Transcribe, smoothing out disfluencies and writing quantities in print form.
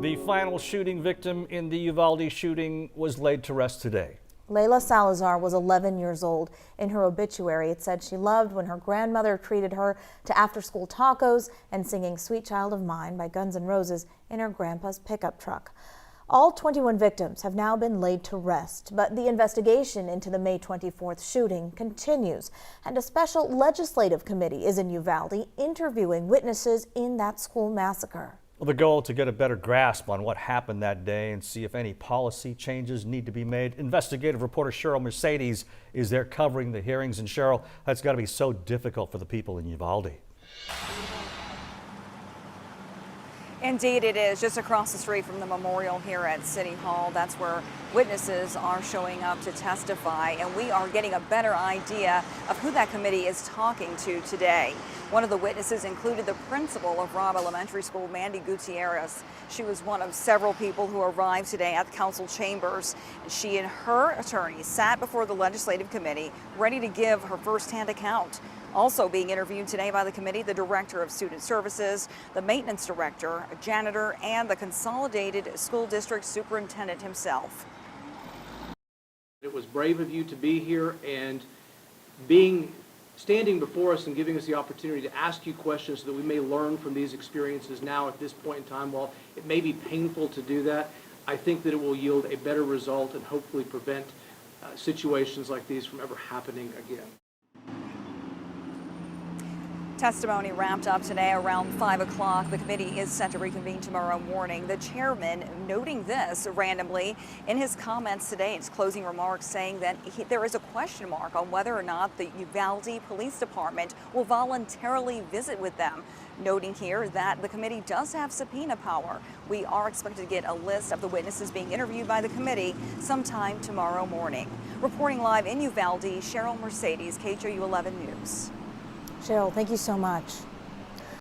The final shooting victim in the Uvalde shooting was laid to rest today. Layla Salazar was 11 years old. In her obituary, it said she loved when her grandmother treated her to after-school tacos and singing Sweet Child of Mine by Guns N' Roses in her grandpa's pickup truck. All 21 victims have now been laid to rest, but the investigation into the May 24th shooting continues, and a special legislative committee is in Uvalde interviewing witnesses in that school massacre. Well, the goal to get a better grasp on what happened that day and see if any policy changes need to be made. Investigative reporter Cheryl Mercedes is there covering the hearings. And Cheryl, that's got to be so difficult for the people in Uvalde. Indeed it is, just across the street from the memorial here at City Hall. That's where witnesses are showing up to testify, and we are getting a better idea of who that committee is talking to today. One of the witnesses included the principal of Robb Elementary School, Mandy Gutierrez. She was one of several people who arrived today at the council chambers. She and her attorney sat before the legislative committee, ready to give her firsthand account. Also being interviewed today by the committee, the director of student services, the maintenance director, a janitor, and the consolidated school district superintendent himself. It was brave of you to be here and standing before us and giving us the opportunity to ask you questions so that we may learn from these experiences now at this point in time. While it may be painful to do that, I think that it will yield a better result and hopefully prevent situations like these from ever happening again. Testimony wrapped up today around 5 o'clock. The committee is set to reconvene tomorrow morning. The chairman noting this randomly in his comments today, in his closing remarks, saying that there is a question mark on whether or not the Uvalde Police Department will voluntarily visit with them. Noting here that the committee does have subpoena power. We are expected to get a list of the witnesses being interviewed by the committee sometime tomorrow morning. Reporting live in Uvalde, Cheryl Mercedes, KHOU 11 News. Cheryl, thank you so much.